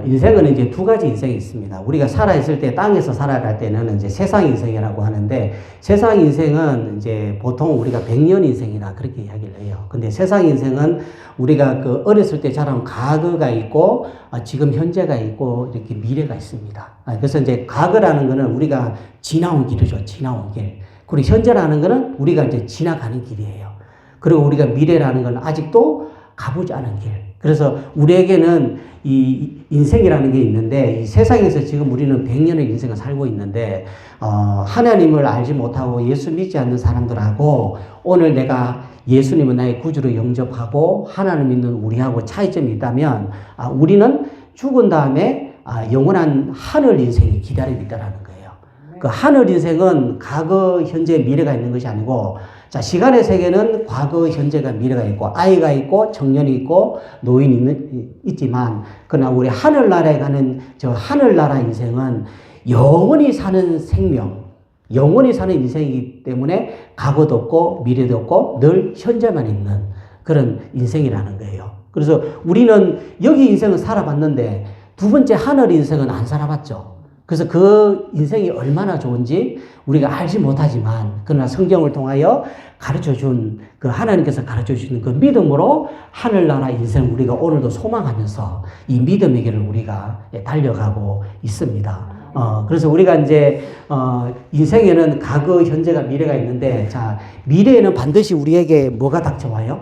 인생은 이제 두 가지 인생이 있습니다. 우리가 살아있을 때 땅에서 살아갈 때는 이제 세상 인생이라고 하는데, 세상 인생은 이제 보통 우리가 100년 인생이다 그렇게 이야기를 해요. 근데 세상 인생은 우리가 그 어렸을 때 자란 과거가 있고, 지금 현재가 있고, 이렇게 미래가 있습니다. 그래서 이제 과거라는 거는 우리가 지나온 길이죠. 지나온 길. 그리고 현재라는 거는 우리가 이제 지나가는 길이에요. 그리고 우리가 미래라는 건 아직도 가보지 않은 길. 그래서 우리에게는 이 인생이라는 게 있는데, 이 세상에서 지금 우리는 100년의 인생을 살고 있는데, 하나님을 알지 못하고 예수 믿지 않는 사람들하고, 오늘 내가 예수님은 나의 구주로 영접하고 하나님 믿는 우리하고 차이점이 있다면, 우리는 죽은 다음에 영원한 하늘 인생이 기다리고 있다는 거예요. 그 하늘 인생은 과거, 현재, 미래가 있는 것이 아니고, 자, 시간의 세계는 과거, 현재가 미래가 있고, 아이가 있고, 청년이 있고, 노인이 있지만, 그러나 우리 하늘나라에 가는 저 하늘나라 인생은 영원히 사는 생명, 영원히 사는 인생이기 때문에 과거도 없고, 미래도 없고, 늘 현재만 있는 그런 인생이라는 거예요. 그래서 우리는 여기 인생은 살아봤는데, 두 번째 하늘 인생은 안 살아봤죠. 그래서 그 인생이 얼마나 좋은지 우리가 알지 못하지만, 그러나 성경을 통하여 가르쳐준, 그 하나님께서 가르쳐주시는 그 믿음으로 하늘나라 인생 우리가 오늘도 소망하면서 이 믿음의 길을 우리가 달려가고 있습니다. 그래서 우리가 이제, 인생에는 과거, 현재가, 미래가 있는데, 자, 미래에는 반드시 우리에게 뭐가 닥쳐와요?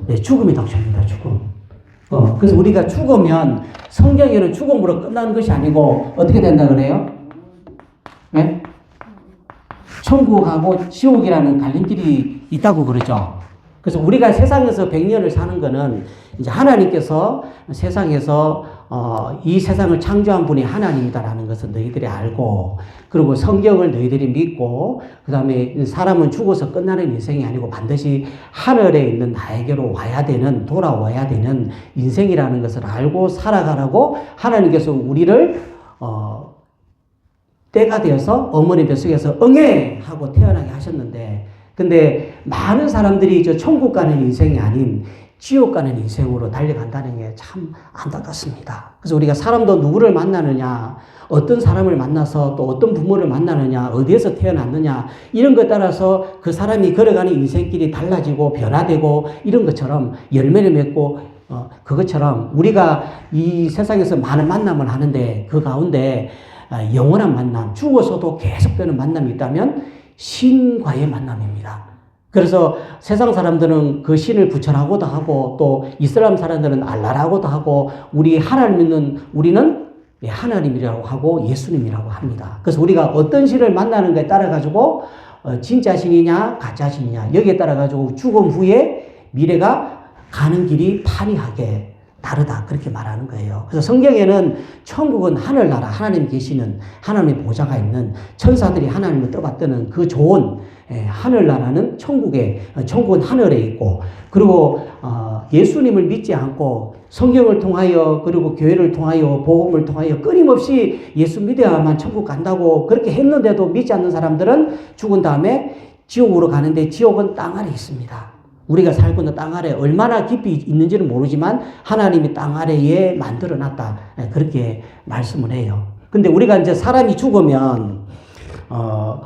네, 죽음이 닥쳐옵니다, 죽음. 그래서 우리가 죽으면 성경에는 죽음으로 끝나는 것이 아니고 어떻게 된다 그래요? 네? 천국하고 지옥이라는 갈림길이 있다고 그러죠. 그래서 우리가 세상에서 100년을 사는 거는 이제 하나님께서 세상에서 이 세상을 창조한 분이 하나님이다라는 것을 너희들이 알고, 그리고 성경을 너희들이 믿고, 그 다음에 사람은 죽어서 끝나는 인생이 아니고 반드시 하늘에 있는 나에게로 와야 되는, 돌아와야 되는 인생이라는 것을 알고 살아가라고 하나님께서 우리를 때가 되어서 어머니 뱃속에서 응애 하고 태어나게 하셨는데, 근데 많은 사람들이 저 천국 가는 인생이 아닌 지옥 가는 인생으로 달려간다는 게 참 안타깝습니다. 그래서 우리가 사람도 누구를 만나느냐, 어떤 사람을 만나서 또 어떤 부모를 만나느냐, 어디에서 태어났느냐, 이런 것에 따라서 그 사람이 걸어가는 인생길이 달라지고 변화되고, 이런 것처럼 열매를 맺고, 그것처럼 우리가 이 세상에서 많은 만남을 하는데, 그 가운데 영원한 만남, 죽어서도 계속되는 만남이 있다면 신과의 만남입니다. 그래서 세상 사람들은 그 신을 부처라고도 하고, 또 이슬람 사람들은 알라라고도 하고, 우리 하나님 믿는 우리는 하나님이라고 하고 예수님이라고 합니다. 그래서 우리가 어떤 신을 만나는 것에 따라 가지고 진짜 신이냐 가짜 신이냐, 여기에 따라 가지고 죽음 후에 미래가 가는 길이 판이하게 다르다 그렇게 말하는 거예요. 그래서 성경에는 천국은 하늘나라, 하나님 계시는, 하나님의 보좌가 있는, 천사들이 하나님을 떠받드는 그 좋은 하늘나라는 천국은 하늘에 있고, 그리고 예수님을 믿지 않고 성경을 통하여, 그리고 교회를 통하여, 복음을 통하여 끊임없이 예수 믿어야만 천국 간다고 그렇게 했는데도 믿지 않는 사람들은 죽은 다음에 지옥으로 가는데, 지옥은 땅 아래 있습니다. 우리가 살고 있는 땅 아래 얼마나 깊이 있는지는 모르지만 하나님이 땅 아래에 만들어놨다 그렇게 말씀을 해요. 근데 우리가 이제 사람이 죽으면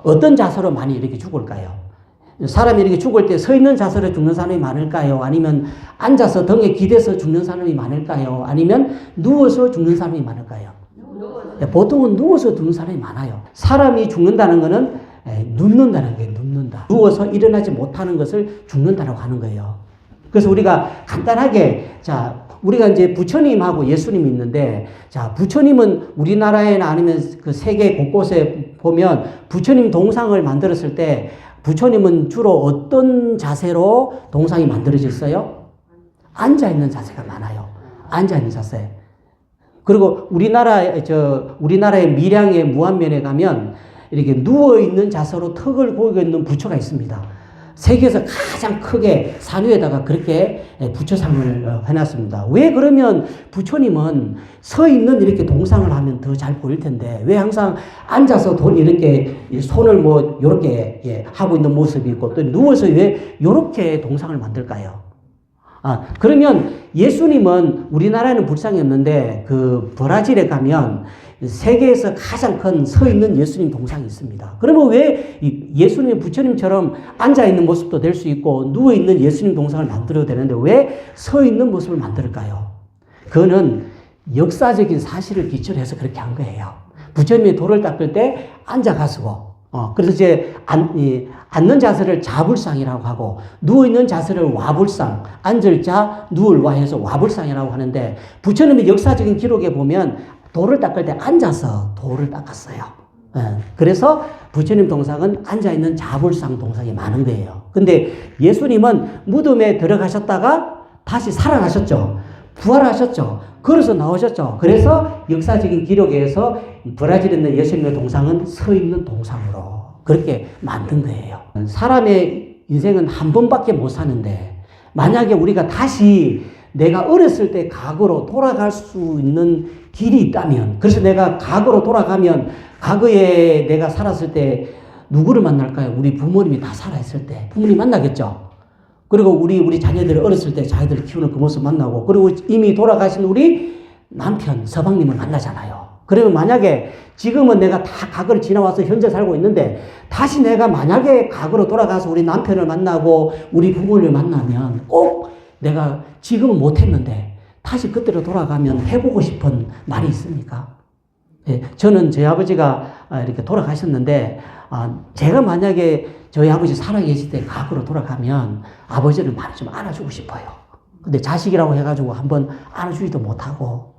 어떤 자세로 많이 이렇게 죽을까요? 사람이 이렇게 죽을 때 서 있는 자세로 죽는 사람이 많을까요? 아니면 앉아서 등에 기대서 죽는 사람이 많을까요? 아니면 누워서 죽는 사람이 많을까요? 보통은 누워서 죽는 사람이 많아요. 사람이 죽는다는 것은 눕는다는 거예요. 눕는다. 누워서 일어나지 못하는 것을 죽는다라고 하는 거예요. 그래서 우리가 간단하게, 자, 우리가 이제 부처님하고 예수님이 있는데, 자, 부처님은 우리나라에나 아니면 그 세계 곳곳에 보면 부처님 동상을 만들었을 때 부처님은 주로 어떤 자세로 동상이 만들어졌어요? 앉아있는 자세가 많아요. 앉아있는 자세. 그리고 우리나라의 밀양의 무안면에 가면 이렇게 누워있는 자세로 턱을 고이고 있는 부처가 있습니다. 세계에서 가장 크게 산 위에다가 그렇게 부처상을 해놨습니다. 왜 그러면 부처님은 서 있는 이렇게 동상을 하면 더 잘 보일 텐데, 왜 항상 앉아서 이렇게 손을 뭐 이렇게 하고 있는 모습이 있고, 또 누워서 왜 이렇게 동상을 만들까요? 그러면 예수님은 우리나라에는 불상이 없는데 그 브라질에 가면 세계에서 가장 큰 서 있는 예수님 동상이 있습니다. 그러면 왜 예수님이 부처님처럼 앉아 있는 모습도 될 수 있고 누워 있는 예수님 동상을 만들어도 되는데 왜 서 있는 모습을 만들까요? 그거는 역사적인 사실을 기초로 해서 그렇게 한 거예요. 부처님이 돌을 닦을 때 앉아가지고 그래서 이제 앉는 자세를 자불상이라고 하고 누워있는 자세를 와불상, 앉을 자, 누울 와 해서 와불상이라고 하는데 부처님의 역사적인 기록에 보면 돌을 닦을 때 앉아서 돌을 닦았어요. 그래서 부처님 동상은 앉아있는 자불상 동상이 많은 거예요. 근데 예수님은 무덤에 들어가셨다가 다시 살아나셨죠. 부활하셨죠. 걸어서 나오셨죠. 그래서 역사적인 기록에서 브라질에 있는 예수님의 동상은 서 있는 동상으로 그렇게 만든 거예요. 사람의 인생은 한 번밖에 못 사는데 만약에 우리가 다시 내가 어렸을 때 과거로 돌아갈 수 있는 길이 있다면, 그래서 내가 과거로 돌아가면 과거에 내가 살았을 때 누구를 만날까요? 우리 부모님이 다 살아있을 때 부모님 만나겠죠. 그리고 우리 자녀들이 어렸을 때 자기들 키우는 그 모습 만나고, 그리고 이미 돌아가신 우리 남편 서방님을 만나잖아요. 그러면 만약에 지금은 내가 다 과거를 지나와서 현재 살고 있는데 다시 내가 만약에 과거로 돌아가서 우리 남편을 만나고 우리 부모를 만나면 꼭 내가 지금은 못했는데 다시 그때로 돌아가면 해보고 싶은 말이 있습니까? 예, 저는 저희 아버지가 이렇게 돌아가셨는데 제가 만약에 저희 아버지 살아계실 때 과거로 돌아가면 아버지를 많이 좀 안아주고 싶어요. 근데 자식이라고 해가지고 한번 안아주지도 못하고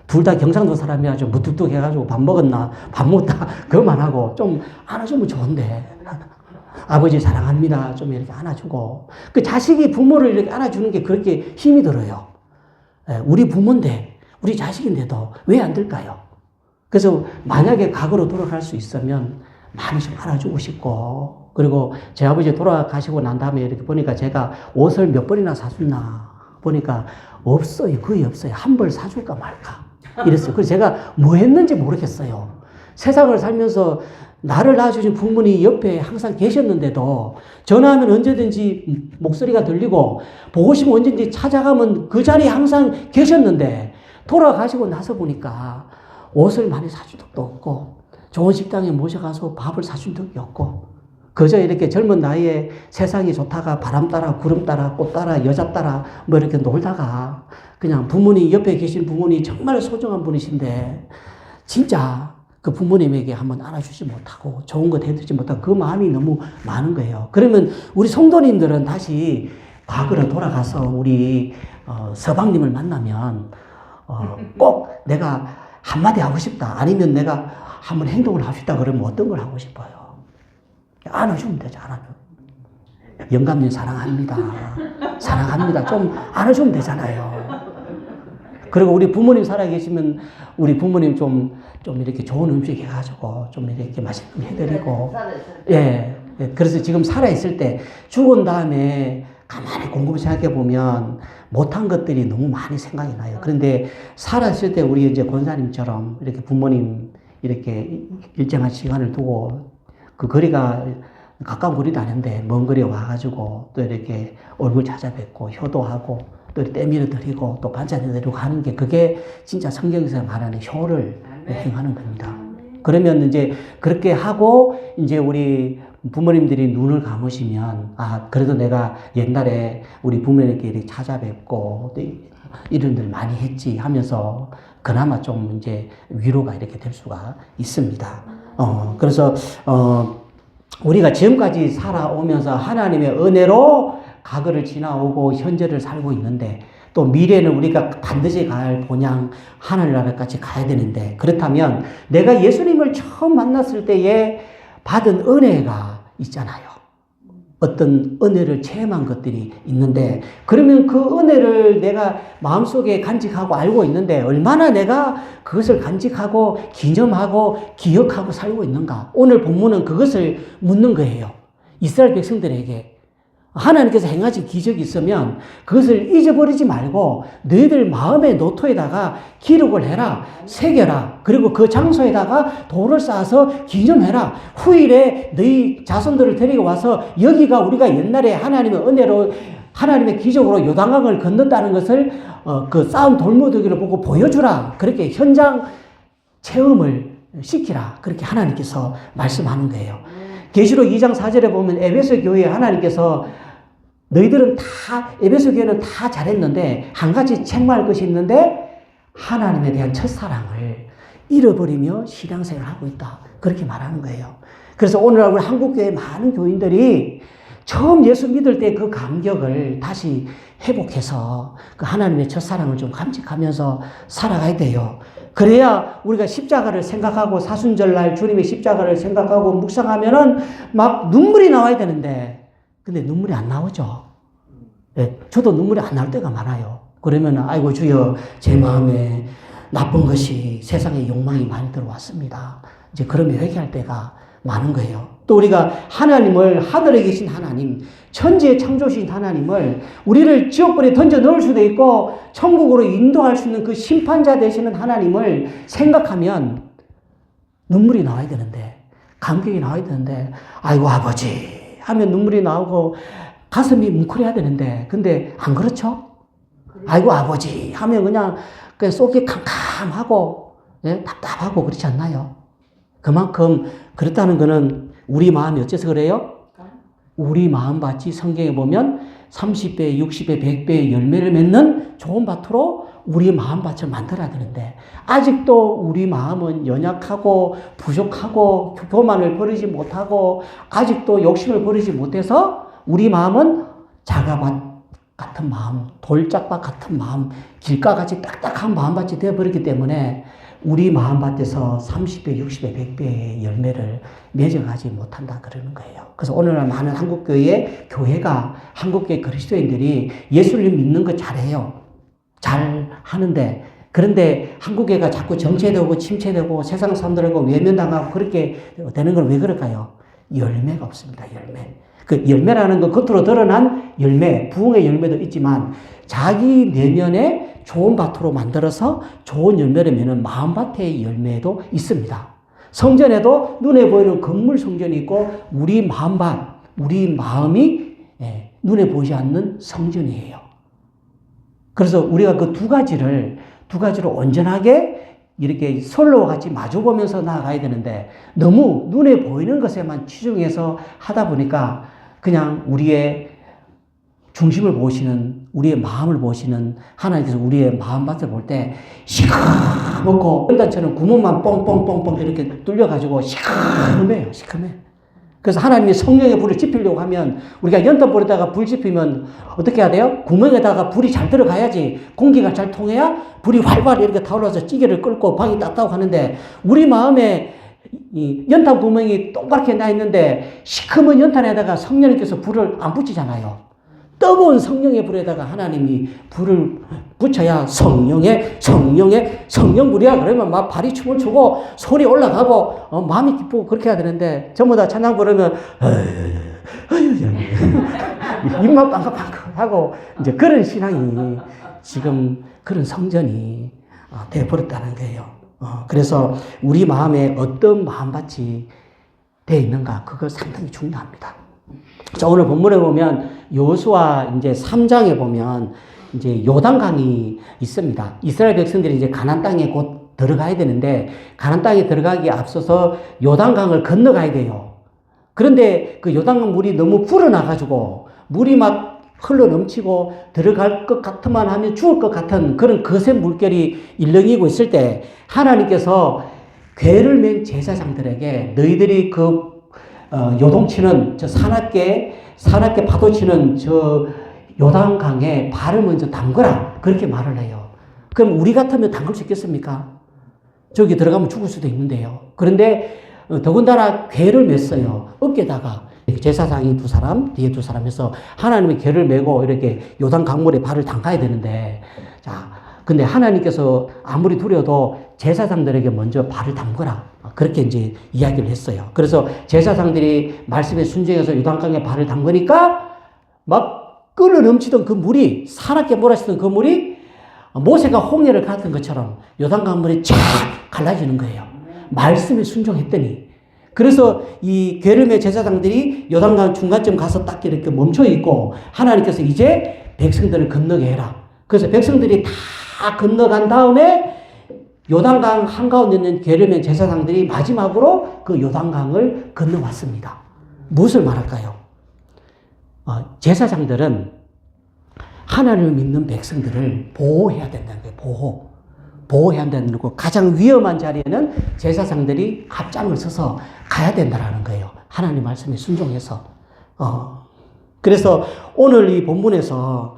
둘 다 경상도 사람이라 좀 무뚝뚝해가지고 밥 먹었나 밥 먹다 그것만 하고 좀 안아주면 좋은데 아버지 사랑합니다 좀 이렇게 안아주고, 그 자식이 부모를 이렇게 안아주는 게 그렇게 힘이 들어요. 우리 부모인데 우리 자식인데도 왜 안 될까요? 그래서 만약에 과거로 돌아갈 수 있으면 많이 좀 안아주고 싶고, 그리고 제 아버지 돌아가시고 난 다음에 이렇게 보니까 제가 옷을 몇 벌이나 사줬나 보니까 없어요. 거의 없어요. 한 벌 사줄까 말까 이랬어요. 그래서 제가 뭐 했는지 모르겠어요. 세상을 살면서 나를 낳아주신 부모님이 옆에 항상 계셨는데도 전화하면 언제든지 목소리가 들리고 보고 싶으면 언제든지 찾아가면 그 자리에 항상 계셨는데 돌아가시고 나서 보니까 옷을 많이 사준 적도 없고 좋은 식당에 모셔가서 밥을 사준 적이 없고 그저 이렇게 젊은 나이에 세상이 좋다가 바람 따라 구름 따라 꽃 따라 여자 따라 뭐 이렇게 놀다가 그냥 부모님 옆에 계신 부모님이 정말 소중한 분이신데 진짜 그 부모님에게 한번 안아주지 못하고 좋은 것 해드리지 못하고 그 마음이 너무 많은 거예요. 그러면 우리 성도님들은 다시 과거로 돌아가서 우리 서방님을 만나면 꼭 내가 한마디 하고 싶다 아니면 내가 한번 행동을 하고 싶다 그러면 어떤 걸 하고 싶어요? 안아주면 되죠. 안아주면. 영감님 사랑합니다. 사랑합니다. 좀 안아주면 되잖아요. 그리고 우리 부모님 살아계시면 우리 부모님 좀 이렇게 좋은 음식 해가지고 좀 이렇게 맛있게 해드리고. 예. 그래서 지금 살아있을 때 죽은 다음에 가만히 곰곰이 생각해 보면 못한 것들이 너무 많이 생각이 나요. 그런데 살아있을 때 우리 이제 권사님처럼 이렇게 부모님 이렇게 일정한 시간을 두고 그 거리가 가까운 거리도 아닌데 먼 거리에 와가지고 또 이렇게 얼굴 찾아뵙고 효도하고 또 때밀어 드리고 또 반찬해 드리고 하는 게 그게 진짜 성경에서 말하는 효를 행하는 겁니다. 그러면 이제 그렇게 하고 이제 우리 부모님들이 눈을 감으시면 그래도 내가 옛날에 우리 부모님께 이렇게 찾아뵙고 이런 일 많이 했지 하면서 그나마 좀 이제 위로가 이렇게 될 수가 있습니다. 그래서 우리가 지금까지 살아오면서 하나님의 은혜로 과거를 지나오고 현재를 살고 있는데 또 미래는 우리가 반드시 갈 본향 하늘나라까지 가야 되는데, 그렇다면 내가 예수님을 처음 만났을 때에 받은 은혜가 있잖아요. 어떤 은혜를 체험한 것들이 있는데, 그러면 그 은혜를 내가 마음속에 간직하고 알고 있는데 얼마나 내가 그것을 간직하고 기념하고 기억하고 살고 있는가? 오늘 본문은 그것을 묻는 거예요. 이스라엘 백성들에게 하나님께서 행하신 기적이 있으면 그것을 잊어버리지 말고 너희들 마음의 노트에다가 기록을 해라, 새겨라. 그리고 그 장소에다가 돌을 쌓아서 기념해라. 후일에 너희 자손들을 데리고 와서 여기가 우리가 옛날에 하나님의 은혜로 하나님의 기적으로 요단강을 건넜다는 것을 그 쌓은 돌무더기를 보고 보여주라. 그렇게 현장 체험을 시키라. 그렇게 하나님께서 말씀하는 거예요. 계시록 2장 4절에 보면 에베소 교회에 하나님께서 너희들은 다 에베소 교회는 다 잘했는데 한 가지 책망할 것이 있는데 하나님에 대한 첫사랑을 잃어버리며 신앙생활을 하고 있다. 그렇게 말하는 거예요. 그래서 오늘날 우리 한국교회 많은 교인들이 처음 예수 믿을 때 그 감격을 다시 회복해서 그 하나님의 첫사랑을 좀 감직하면서 살아가야 돼요. 그래야 우리가 십자가를 생각하고 사순절날 주님의 십자가를 생각하고 묵상하면은 막 눈물이 나와야 되는데 근데 눈물이 안 나오죠. 예, 저도 눈물이 안 나올 때가 많아요. 그러면 아이고 주여 제 마음에 나쁜 것이 세상의 욕망이 많이 들어왔습니다. 이제 그러면 회개할 때가 많은 거예요. 또 우리가 하나님을 하늘에 계신 하나님, 천지의 창조신 하나님을 우리를 지옥불에 던져 넣을 수도 있고 천국으로 인도할 수 있는 그 심판자 되시는 하나님을 생각하면 눈물이 나와야 되는데 감격이 나와야 되는데 아이고 아버지 하면 눈물이 나오고 가슴이 뭉클해야 되는데 근데 안 그렇죠? 아이고 아버지 하면 그냥 속이 캄캄하고 예? 답답하고 그렇지 않나요? 그만큼 그렇다는 것은 우리 마음이 어째서 그래요? 우리 마음밭이 성경에 보면 30배, 60배, 100배의 열매를 맺는 좋은 밭으로 우리 마음밭을 만들어야 되는데 아직도 우리 마음은 연약하고 부족하고 교만을 버리지 못하고 아직도 욕심을 버리지 못해서 우리 마음은 자가밭 같은 마음, 돌짝밭 같은 마음, 길가같이 딱딱한 마음밭이 되어버렸기 때문에 우리 마음밭에서 30배, 60배, 100배의 열매를 맺어가지 못한다 그러는 거예요. 그래서 오늘날 많은 한국교회, 교회가 한국교회 그리스도인들이 예수를 믿는 거 잘해요. 잘 하는데 그런데 한국교회가 자꾸 정체되고 침체되고 세상 사람들하고 외면당하고 그렇게 되는 건 왜 그럴까요? 열매가 없습니다. 열매. 그 열매라는 건 겉으로 드러난 열매, 부흥의 열매도 있지만 자기 내면에 좋은 밭으로 만들어서 좋은 열매를 맺는 마음밭의 열매도 있습니다. 성전에도 눈에 보이는 건물 성전이 있고 우리 마음밭, 우리 마음이 눈에 보이지 않는 성전이에요. 그래서 우리가 그 두 가지를 온전하게 이렇게 선로와 같이 마주보면서 나아가야 되는데 너무 눈에 보이는 것에만 치중해서 하다 보니까 그냥 우리의 중심을 보시는 우리의 마음을 보시는 하나님께서 우리의 마음밭을 볼 때 시커멓고 연단처럼 구멍만 뻥뻥뻥뻥 이렇게 뚫려가지고 시커매요. 시커매. 그래서 하나님이 성령의 불을 지피려고 하면 우리가 연탄불에다가 불 지피면 어떻게 해야 돼요? 구멍에다가 불이 잘 들어가야지 공기가 잘 통해야 불이 활발 이렇게 타올라서 찌개를 끓고 방이 따뜻하고 하는데 우리 마음에 이 연탄 구멍이 동그랗게 나 있는데 시커먼 연탄에다가 성령님께서 불을 안 붙이잖아요. 뜨거운 성령의 불에다가 하나님이 불을 붙여야 성령불이야. 그러면 막 발이 춤을 추고 손이 올라가고 마음이 기쁘고 그렇게 해야 되는데 전부 다 찬양 부르면 입만 빵긋빵긋 하고 이제 그런 신앙이 지금 그런 성전이 되어버렸다는 거예요. 그래서 우리 마음에 어떤 마음밭이 되어 있는가 그거 상당히 중요합니다. 자, 오늘 본문에 보면 여호수아 이제 3장에 보면 이제 요단강이 있습니다. 이스라엘 백성들이 이제 가나안 땅에 곧 들어가야 되는데 가나안 땅에 들어가기에 앞서서 요단강을 건너가야 돼요. 그런데 그 요단강 물이 너무 불어나가지고 물이 막 흘러 넘치고 들어갈 것 같으면 하면 죽을 것 같은 그런 거센 물결이 일렁이고 있을 때 하나님께서 궤를 맨 제사장들에게 너희들이 그 요동치는 저 사납게 파도치는 저 요단강에 발을 먼저 담그라 그렇게 말을 해요. 그럼 우리 같으면 담글 수 있겠습니까? 저기 들어가면 죽을 수도 있는데요. 그런데 더군다나 궤를 맸어요. 어깨다가 제사장이 2사람, 뒤에 2사람 해서 하나님의 궤를 메고 이렇게 요단 강물에 발을 담가야 되는데, 자, 근데 하나님께서 아무리 두려워도 제사장들에게 먼저 발을 담그라. 그렇게 이제 이야기를 했어요. 그래서 제사장들이 말씀에 순종해서 요단강에 발을 담그니까 막 끓어 넘치던 그 물이, 사납게 몰아치던 그 물이 모세가 홍해를 갔던 것처럼 요단강 물이 쫙 갈라지는 거예요. 말씀에 순종했더니. 그래서 이 게르메 제사장들이 요단강 중간쯤 가서 딱 이렇게 멈춰 있고 하나님께서 이제 백성들을 건너게 해라. 그래서 백성들이 다 건너간 다음에 요단강 한가운데 있는 게르메 제사장들이 마지막으로 그 요단강을 건너왔습니다. 무엇을 말할까요? 제사장들은 하나님을 믿는 백성들을 보호해야 된다는 거예요. 보호해야 된다는 거고, 가장 위험한 자리에는 제사장들이 앞장을 서서 가야 된다는 거예요. 하나님 말씀에 순종해서. 그래서 오늘 이 본문에서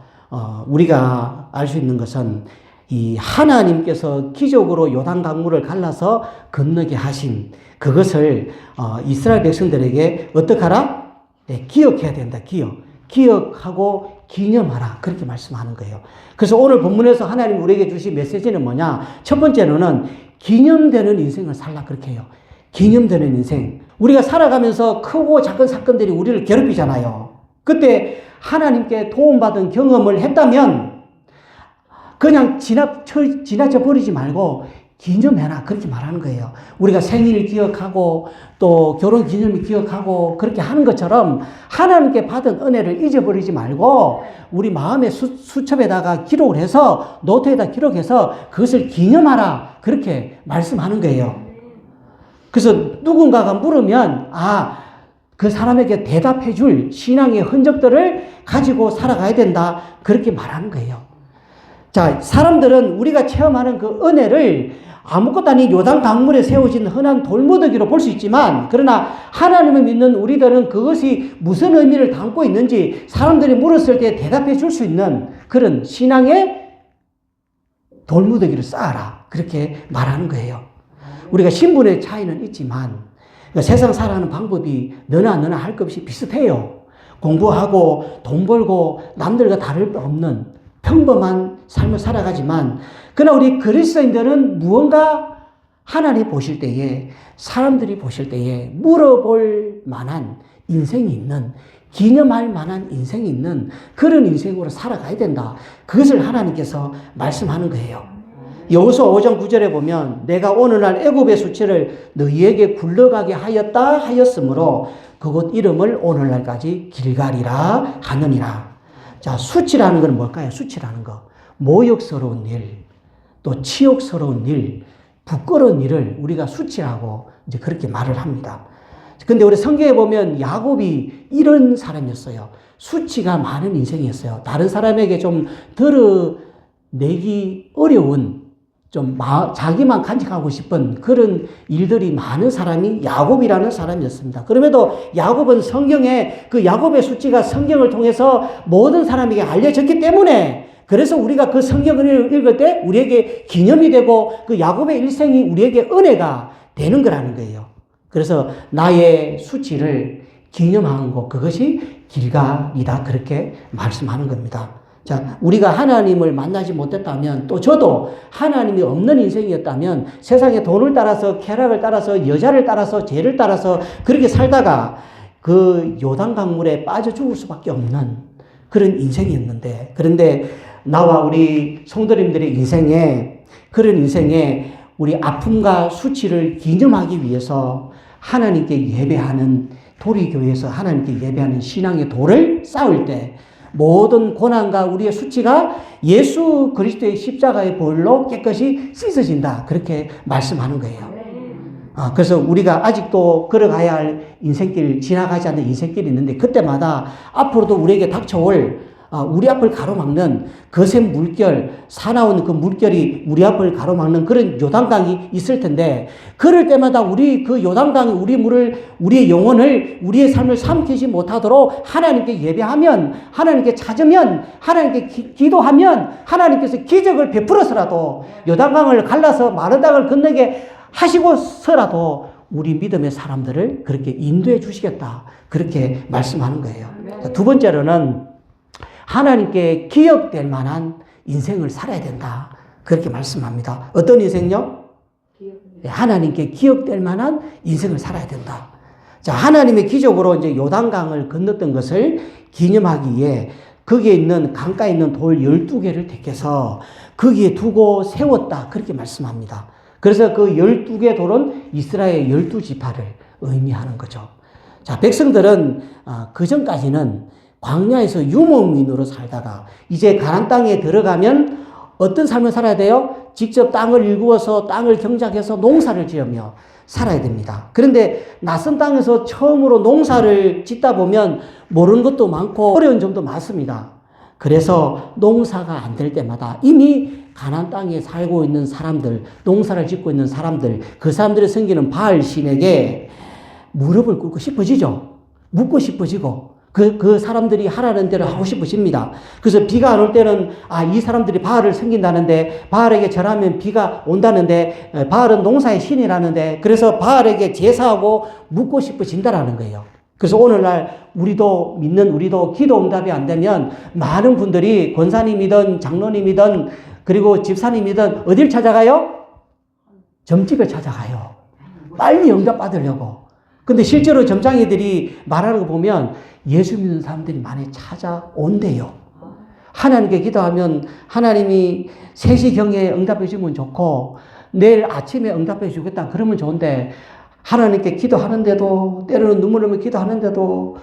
우리가 알 수 있는 것은 이 하나님께서 기적으로 요단 강물을 갈라서 건너게 하신 그것을 이스라엘 백성들에게 어떻게 하라? 네, 기억해야 된다. 기억하고 기념하라. 그렇게 말씀하는 거예요. 그래서 오늘 본문에서 하나님 우리에게 주신 메시지는 뭐냐? 첫 번째로는 기념되는 인생을 살라. 그렇게 해요. 기념되는 인생. 우리가 살아가면서 크고 작은 사건들이 우리를 괴롭히잖아요. 그때 하나님께 도움받은 경험을 했다면 그냥 지나쳐 버리지 말고 기념해라. 그렇게 말하는 거예요. 우리가 생일을 기억하고 또 결혼 기념일 기억하고 그렇게 하는 것처럼 하나님께 받은 은혜를 잊어버리지 말고 우리 마음의 수첩에다가 기록을 해서 노트에다 기록해서 그것을 기념하라. 그렇게 말씀하는 거예요. 그래서 누군가가 물으면 그 사람에게 대답해 줄 신앙의 흔적들을 가지고 살아가야 된다. 그렇게 말하는 거예요. 자, 사람들은 우리가 체험하는 그 은혜를 아무것도 아닌 요단 강물에 세워진 흔한 돌무더기로 볼 수 있지만, 그러나 하나님을 믿는 우리들은 그것이 무슨 의미를 담고 있는지 사람들이 물었을 때 대답해 줄 수 있는 그런 신앙의 돌무더기를 쌓아라. 그렇게 말하는 거예요. 우리가 신분의 차이는 있지만 세상 살아가는 방법이 너나 할 것 없이 비슷해요. 공부하고 돈 벌고 남들과 다를 바 없는 평범한 삶을 살아가지만, 그러나 우리 그리스도인들은 무언가 하나님 보실 때에, 사람들이 보실 때에 물어볼 만한 인생이 있는, 기념할 만한 인생이 있는 그런 인생으로 살아가야 된다. 그것을 하나님께서 말씀하는 거예요. 여호수아 5장 9절에 보면 내가 오늘날 애굽의 수치를 너희에게 굴러가게 하였으므로 그곳 이름을 오늘날까지 길갈이라 하느니라. 자, 수치라는 건 뭘까요? 수치라는 거. 모욕스러운 일, 또 치욕스러운 일, 부끄러운 일을 우리가 수치라고 이제 그렇게 말을 합니다. 근데 우리 성경에 보면 야곱이 이런 사람이었어요. 수치가 많은 인생이었어요. 다른 사람에게 좀 드러내기 어려운, 자기만 간직하고 싶은 그런 일들이 많은 사람이 야곱이라는 사람이었습니다. 그럼에도 야곱은 성경에 그 야곱의 수치가 성경을 통해서 모든 사람에게 알려졌기 때문에, 그래서 우리가 그 성경을 읽을 때 우리에게 기념이 되고 그 야곱의 일생이 우리에게 은혜가 되는 거라는 거예요. 그래서 나의 수치를 기념하는 것, 그것이 길갈이다. 그렇게 말씀하는 겁니다. 자, 우리가 하나님을 만나지 못했다면, 또 저도 하나님이 없는 인생이었다면 세상에 돈을 따라서, 쾌락을 따라서, 여자를 따라서, 죄를 따라서 그렇게 살다가 그 요단 강물에 빠져 죽을 수밖에 없는 그런 인생이었는데, 그런데 나와 우리 성도님들의 인생에, 그런 인생에 우리 아픔과 수치를 기념하기 위해서 하나님께 예배하는, 도리교회에서 하나님께 예배하는 신앙의 돌을 쌓을 때 모든 고난과 우리의 수치가 예수 그리스도의 십자가의 보혈로 깨끗이 씻어진다. 그렇게 말씀하는 거예요. 그래서 우리가 아직도 걸어가야 할 인생길, 지나가지 않는 인생길이 있는데, 그때마다 앞으로도 우리에게 닥쳐올 우리 앞을 가로막는 거센 물결, 사나운 그 물결이 우리 앞을 가로막는 그런 요단강이 있을 텐데, 그럴 때마다 우리 그 요단강이 우리의 영혼을, 우리의 삶을 삼키지 못하도록 하나님께 예배하면, 하나님께 찾으면, 하나님께 기도하면 하나님께서 기적을 베풀어서라도 요단강을 갈라서 마른 땅을 건너게 하시고서라도 우리 믿음의 사람들을 그렇게 인도해 주시겠다. 그렇게 말씀하는 거예요. 두 번째로는 하나님께 기억될 만한 인생을 살아야 된다. 그렇게 말씀합니다. 어떤 인생요? 하나님께 기억될 만한 인생을 살아야 된다. 자, 하나님의 기적으로 이제 요단강을 건넜던 것을 기념하기에 거기에 있는 강가에 있는 돌 12개를 택해서 거기에 두고 세웠다. 그렇게 말씀합니다. 그래서 그 12개 돌은 이스라엘 12지파를 의미하는 거죠. 자, 백성들은 그 전까지는 광야에서 유목민으로 살다가 이제 가나안 땅에 들어가면 어떤 삶을 살아야 돼요? 직접 땅을 일구어서 땅을 경작해서 농사를 지으며 살아야 됩니다. 그런데 낯선 땅에서 처음으로 농사를 짓다 보면 모르는 것도 많고 어려운 점도 많습니다. 그래서 농사가 안 될 때마다 이미 가나안 땅에 살고 있는 사람들, 농사를 짓고 있는 사람들, 그 사람들이 섬기는 바알 신에게 무릎을 꿇고 싶어지죠. 묻고 싶어지고 그 사람들이 하라는 대로 하고 싶어집니다. 그래서 비가 안 올 때는 이 사람들이 바알을 섬긴다는데 바알에게 절하면 비가 온다는데 바알은 농사의 신이라는데 그래서 바알에게 제사하고 묻고 싶어진다라는 거예요. 그래서 오늘날 우리도 기도 응답이 안 되면 많은 분들이 권사님이든 장로님이든 그리고 집사님이든 어딜 찾아가요? 점집을 찾아가요. 빨리 응답 받으려고. 근데 실제로 점장이들이 말하는 거 보면 예수 믿는 사람들이 많이 찾아온대요. 하나님께 기도하면 하나님이 3시경에 응답해 주면 좋고 내일 아침에 응답해 주겠다 그러면 좋은데 하나님께 기도하는데도 때로는 눈물 흘리며 기도하는데도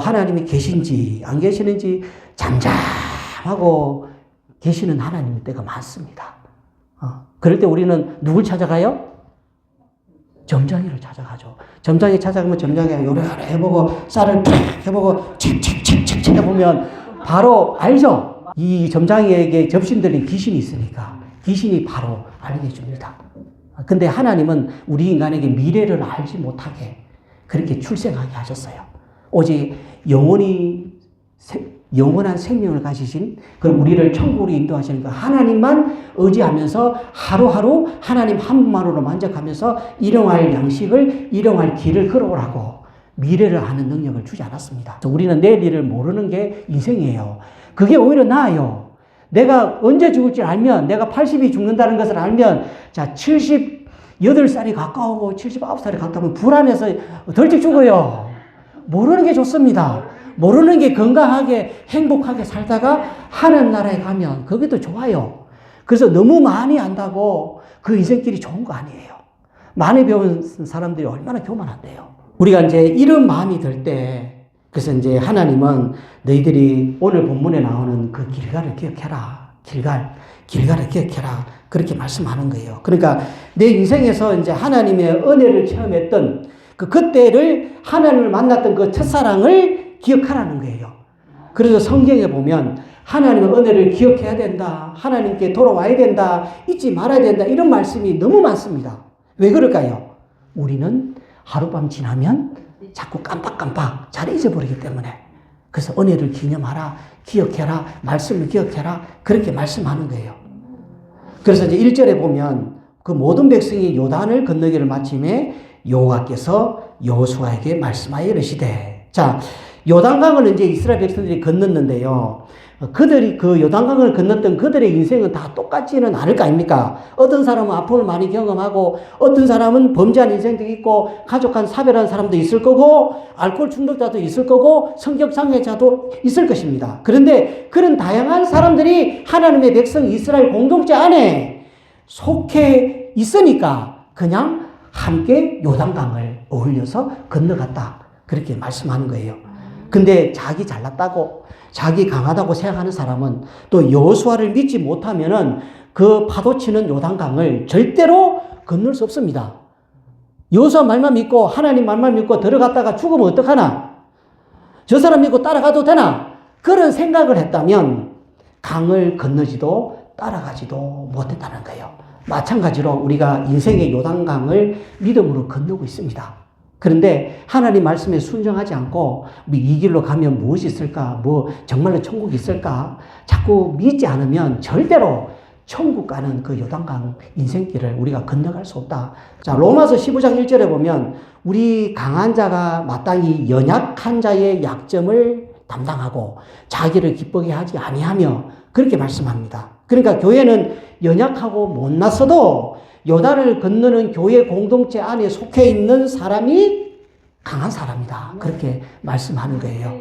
하나님이 계신지 안 계시는지 잠잠하고 계시는 하나님의 때가 많습니다. 그럴 때 우리는 누굴 찾아가요? 점장이를 찾아가죠. 점장이 찾아가면 점장이 요리하러 해보고 쌀을 탁 해보고 칙칙칙칙 해보면 바로 알죠. 이 점장이에게 접신들린 귀신이 있으니까 귀신이 바로 알게 줍니다. 근데 하나님은 우리 인간에게 미래를 알지 못하게 그렇게 출생하게 하셨어요. 오직 영원한 생명을 가지신 그럼 우리를 천국으로 인도하시는 그 하나님만 의지하면서 하루하루 하나님 한 분만으로 만족하면서 일용할 양식을 일용할 길을 걸어오라고 미래를 아는 능력을 주지 않았습니다. 우리는 내일 일을 모르는 게 인생이에요. 그게 오히려 나아요. 내가 언제 죽을지 알면 내가 80이 죽는다는 것을 알면 자 78살이 가까우고 79살이 가까우면 불안해서 덜찍 죽어요. 모르는 게 좋습니다. 모르는 게 건강하게 행복하게 살다가 하나님 나라에 가면 그게 더 좋아요. 그래서 너무 많이 안다고 그 인생길이 좋은 거 아니에요. 많이 배운 사람들이 얼마나 교만한데요. 우리가 이제 이런 마음이 들 때 그래서 이제 하나님은 너희들이 오늘 본문에 나오는 그 길갈을 기억해라. 길갈을 기억해라. 그렇게 말씀하는 거예요. 그러니까 내 인생에서 이제 하나님의 은혜를 체험했던 그때를 하나님을 만났던 그 첫사랑을 기억하라는 거예요. 그래서 성경에 보면 하나님의 은혜를 기억해야 된다. 하나님께 돌아와야 된다. 잊지 말아야 된다. 이런 말씀이 너무 많습니다. 왜 그럴까요? 우리는 하룻밤 지나면 자꾸 깜빡깜빡 잘 잊어버리기 때문에. 그래서 은혜를 기념하라. 기억해라. 말씀을 기억해라. 그렇게 말씀하는 거예요. 그래서 이제 1절에 보면 그 모든 백성이 요단을 건너기를 마침에 여호와께서 여호수아에게 말씀하여 이르시되 자 요단강을 이제 이스라엘 백성들이 건넜는데요. 그들이 그 요단강을 건넜던 그들의 인생은 다 똑같지는 않을 거 아닙니까? 어떤 사람은 아픔을 많이 경험하고 어떤 사람은 범죄한 인생도 있고 가족한 사별한 사람도 있을 거고 알코올 중독자도 있을 거고 성격 장애자도 있을 것입니다. 그런데 그런 다양한 사람들이 하나님의 백성 이스라엘 공동체 안에 속해 있으니까 그냥 함께 요단강을 어울려서 건너갔다. 그렇게 말씀하는 거예요. 근데 자기 잘났다고 자기 강하다고 생각하는 사람은 또 여호수아를 믿지 못하면은 그 파도치는 요단강을 절대로 건널 수 없습니다. 여호수아 말만 믿고 하나님 말만 믿고 들어갔다가 죽으면 어떡하나? 저 사람 믿고 따라가도 되나? 그런 생각을 했다면 강을 건너지도 따라가지도 못했다는 거예요. 마찬가지로 우리가 인생의 요단강을 믿음으로 건너고 있습니다. 그런데 하나님 말씀에 순종하지 않고 이 길로 가면 무엇이 있을까? 정말로 천국이 있을까? 자꾸 믿지 않으면 절대로 천국 가는 그 요단강 인생길을 우리가 건너갈 수 없다. 자, 로마서 15장 1절에 보면 우리 강한 자가 마땅히 연약한 자의 약점을 담당하고 자기를 기쁘게 하지 아니하며 그렇게 말씀합니다. 그러니까 교회는 연약하고 못났어도 요단을 건너는 교회 공동체 안에 속해 있는 사람이 강한 사람이다. 그렇게 말씀하는 거예요.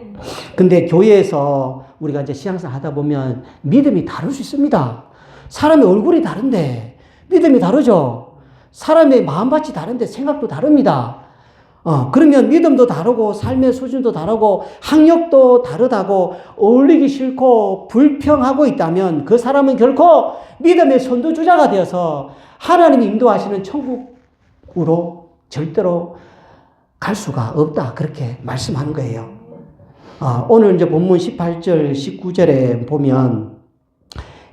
근데 교회에서 우리가 이제 신앙생활 하다 보면 믿음이 다를 수 있습니다. 사람의 얼굴이 다른데 믿음이 다르죠. 사람의 마음밭이 다른데 생각도 다릅니다. 그러면 믿음도 다르고 삶의 수준도 다르고 학력도 다르다고 어울리기 싫고 불평하고 있다면 그 사람은 결코 믿음의 선두주자가 되어서 하나님이 인도하시는 천국으로 절대로 갈 수가 없다. 그렇게 말씀하는 거예요. 오늘 이제 본문 18절, 19절에 보면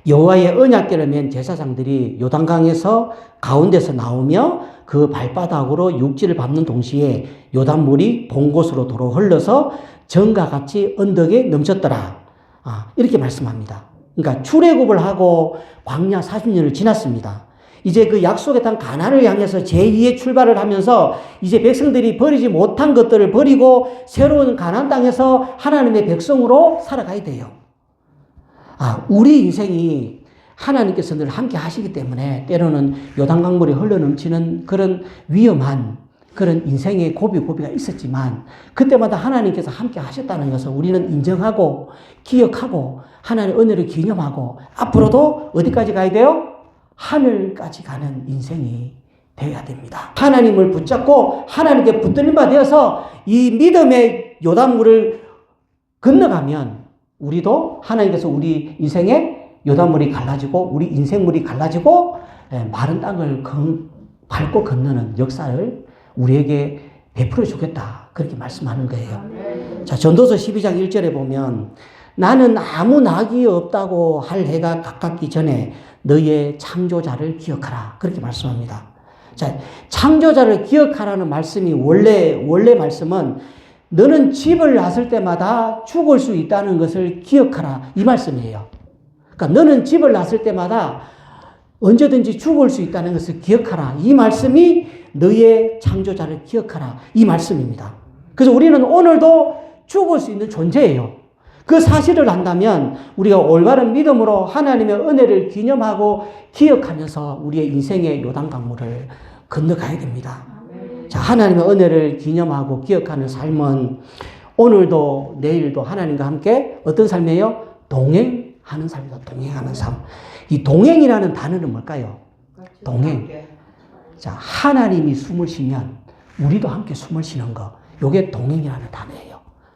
여호와의 언약궤를 맨 제사장들이 요단강에서 가운데서 나오며 그 발바닥으로 육지를 밟는 동시에 요단물이 본 곳으로 도로 흘러서 전과 같이 언덕에 넘쳤더라. 이렇게 말씀합니다. 그러니까 출애굽을 하고 광야 40년을 지났습니다. 이제 그 약속의 땅 가나안을 향해서 제2의 출발을 하면서 이제 백성들이 버리지 못한 것들을 버리고 새로운 가나안 땅에서 하나님의 백성으로 살아가야 돼요. 우리 인생이 하나님께서 늘 함께 하시기 때문에 때로는 요단강물이 흘러넘치는 그런 위험한 그런 인생의 고비가 있었지만 그때마다 하나님께서 함께 하셨다는 것을 우리는 인정하고 기억하고 하나님의 은혜를 기념하고 앞으로도 어디까지 가야 돼요? 하늘까지 가는 인생이 되어야 됩니다. 하나님을 붙잡고 하나님께 붙들린 바 되어서 이 믿음의 요단물을 건너가면 우리도 하나님께서 우리 인생의 요단물이 갈라지고 우리 인생물이 갈라지고 마른 땅을 밟고 건너는 역사를 우리에게 베풀어 주겠다. 그렇게 말씀하는 거예요. 자, 전도서 12장 1절에 보면 나는 아무 낙이 없다고 할 해가 가깝기 전에 너의 창조자를 기억하라. 그렇게 말씀합니다. 자, 창조자를 기억하라는 말씀이 원래 말씀은 너는 집을 놨을 때마다 죽을 수 있다는 것을 기억하라. 이 말씀이에요. 그러니까 너는 집을 놨을 때마다 언제든지 죽을 수 있다는 것을 기억하라. 이 말씀이 너의 창조자를 기억하라. 이 말씀입니다. 그래서 우리는 오늘도 죽을 수 있는 존재예요. 그 사실을 안다면 우리가 올바른 믿음으로 하나님의 은혜를 기념하고 기억하면서 우리의 인생의 요단강물을 건너가야 됩니다. 자, 하나님의 은혜를 기념하고 기억하는 삶은 오늘도 내일도 하나님과 함께 어떤 삶이에요? 동행하는 삶이다. 동행하는 삶. 이 동행이라는 단어는 뭘까요? 동행. 자, 하나님이 숨을 쉬면 우리도 함께 숨을 쉬는 거. 이게 동행이라는 단어예요.